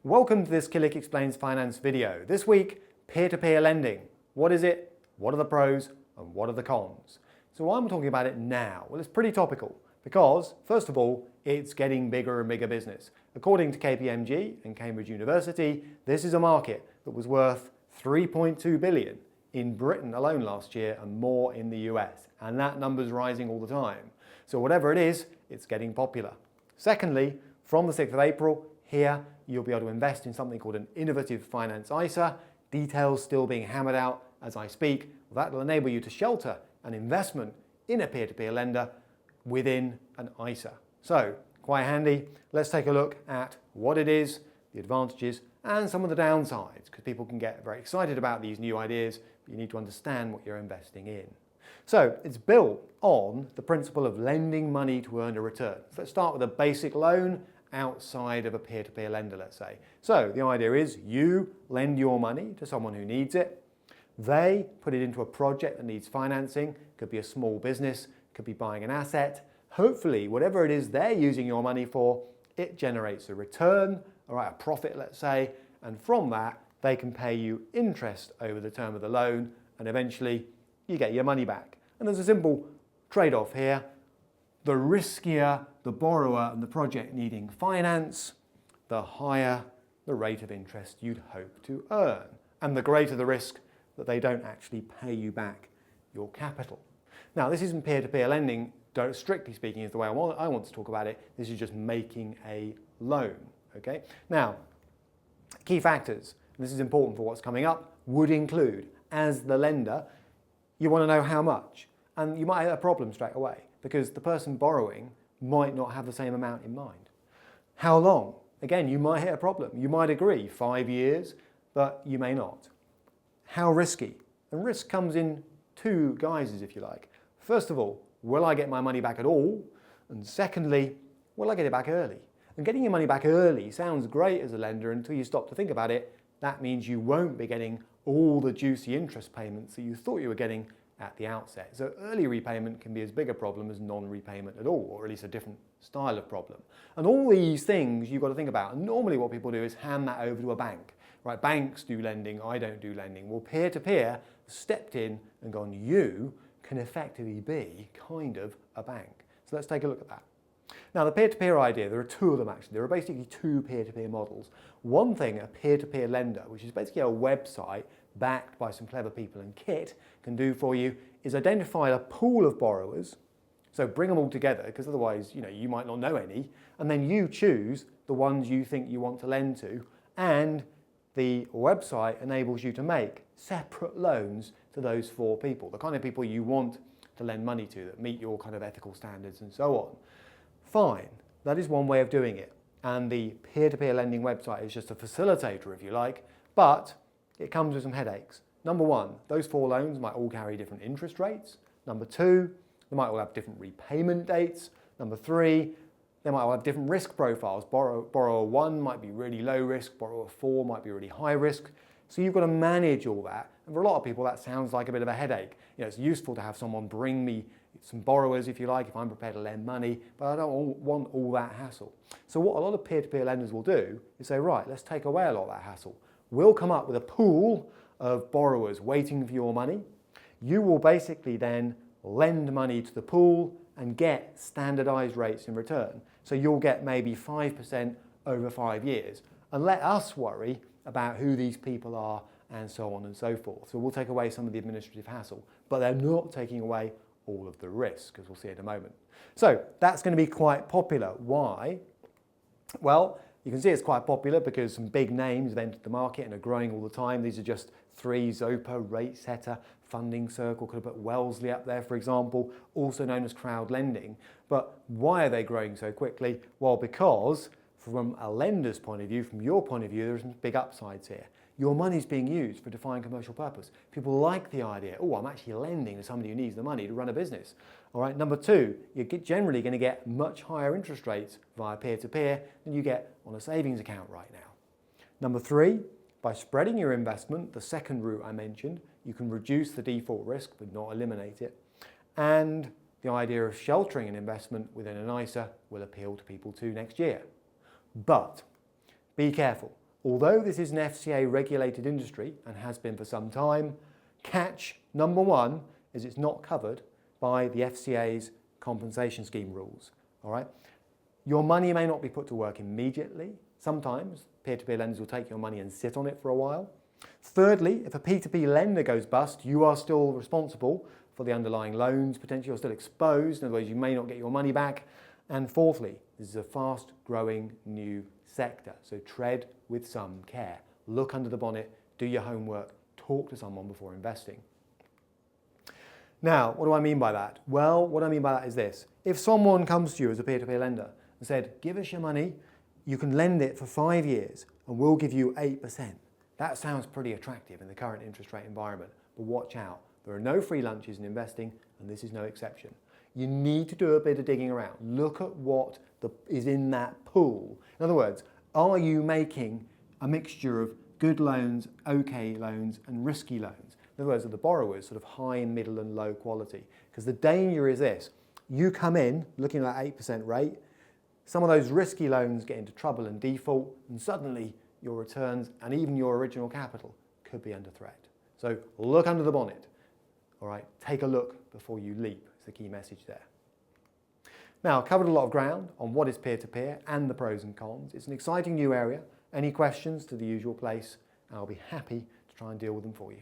Welcome to this Bennett Explains finance video. This week, peer-to-peer lending. What is it? What are the pros and what are the cons? So why am I talking about it now? Well, it's pretty topical because, first of all, it's getting bigger and bigger business. According to KPMG and Cambridge University, this is a market that was worth 3.2 billion in Britain alone last year and more in the US. And that number's rising all the time. So whatever it is, it's getting popular. Secondly, from the 6th of April, here you'll be able to invest in something called an innovative finance ISA. Details still being hammered out as I speak. That will enable you to shelter an investment in a peer-to-peer lender within an ISA. So quite handy. Let's take a look at what it is, the advantages and some of the downsides, because people can get very excited about these new ideas, but you need to understand what you're investing in. So it's built on the principle of lending money to earn a return. So let's start with a basic loan outside of a peer-to-peer lender, let's say. So the idea is you lend your money to someone who needs it. They put it into a project that needs financing. Could be a small business, could be buying an asset. Hopefully, whatever it is they're using your money for, it generates a return, all right, a profit, let's say, and from that, they can pay you interest over the term of the loan, and eventually you get your money back. And there's a simple trade-off here. The riskier the borrower and the project needing finance, the higher the rate of interest you'd hope to earn, and the greater the risk that they don't actually pay you back your capital. Now, this isn't peer-to-peer lending, strictly speaking, is the way I want to talk about it. This is just making a loan, okay? Now, key factors, and this is important for what's coming up, would include, as the lender, you want to know how much. And you might have a problem straight away because the person borrowing might not have the same amount in mind. How long? Again, you might hit a problem. You might agree 5 years, but you may not. How risky? And risk comes in two guises, if you like. First of all, will I get my money back at all? And secondly, will I get it back early? And getting your money back early sounds great as a lender until you stop to think about it. That means you won't be getting all the juicy interest payments that you thought you were getting at the outset. So early repayment can be as big a problem as non-repayment at all, or at least a different style of problem. And all these things you've got to think about. And normally what people do is hand that over to a bank. Right? Banks do lending, I don't do lending. Well, peer-to-peer stepped in and gone, you can effectively be kind of a bank. So let's take a look at that. Now, the peer-to-peer idea, there are two of them actually. There are basically two peer-to-peer models. One thing, a peer-to-peer lender, which is basically a website backed by some clever people and kit, can do for you is identify a pool of borrowers. So bring them all together, because otherwise, you might not know any, and then you choose the ones you think you want to lend to, and the website enables you to make separate loans to those four people, the kind of people you want to lend money to that meet your kind of ethical standards and so on. Fine, that is one way of doing it. And the peer-to-peer lending website is just a facilitator, if you like, but it comes with some headaches. Number one, those four loans might all carry different interest rates. Number two, they might all have different repayment dates. Number three, they might all have different risk profiles. Borrower one might be really low risk, borrower four might be really high risk. So you've got to manage all that. And for a lot of people, that sounds like a bit of a headache. It's useful to have someone bring me some borrowers, if you like, if I'm prepared to lend money, but I don't want all that hassle. So what a lot of peer-to-peer lenders will do is say, right, let's take away a lot of that hassle. We'll come up with a pool of borrowers waiting for your money. You will basically then lend money to the pool and get standardized rates in return. So you'll get maybe 5% over 5 years. And let us worry about who these people are and so on and so forth. So we'll take away some of the administrative hassle, but they're not taking away all of the risk, as we'll see in a moment. So that's going to be quite popular. Why? Well, you can see it's quite popular because some big names have entered the market and are growing all the time. These are just three: Zopa, RateSetter, Funding Circle. Could have put Wellesley up there, for example, also known as crowd lending. But why are they growing so quickly? Well, because from a lender's point of view, from your point of view, there are some big upsides here. Your money's being used for a defined commercial purpose. People like the idea, oh, I'm actually lending to somebody who needs the money to run a business. All right, number two, you're generally going to get much higher interest rates via peer-to-peer than you get on a savings account right now. Number three, by spreading your investment, the second route I mentioned, you can reduce the default risk but not eliminate it. And the idea of sheltering an investment within an ISA will appeal to people too next year. But be careful. Although this is an FCA regulated industry and has been for some time, catch number one is it's not covered by the FCA's compensation scheme rules. All right? Your money may not be put to work immediately. Sometimes peer-to-peer lenders will take your money and sit on it for a while. Thirdly, if a P2P lender goes bust, you are still responsible for the underlying loans. Potentially you're still exposed, in other words, you may not get your money back. And fourthly, this is a fast-growing new sector, so tread with some care. Look under the bonnet, do your homework, talk to someone before investing. Now, what do I mean by that? Well, what I mean by that is this. If someone comes to you as a peer-to-peer lender and said, give us your money, you can lend it for 5 years and we'll give you 8%. That sounds pretty attractive in the current interest rate environment, but watch out. There are no free lunches in investing, and this is no exception. You need to do a bit of digging around. Look at what is in that pool. In other words, are you making a mixture of good loans, okay loans, and risky loans? In other words, are the borrowers sort of high, middle, and low quality? Because the danger is this. You come in looking at that 8% rate, some of those risky loans get into trouble and default, and suddenly your returns and even your original capital could be under threat. So look under the bonnet. All right, take a look before you leap is the key message there. Now, I've covered a lot of ground on what is peer-to-peer and the pros and cons. It's an exciting new area. Any questions, to the usual place, and I'll be happy to try and deal with them for you.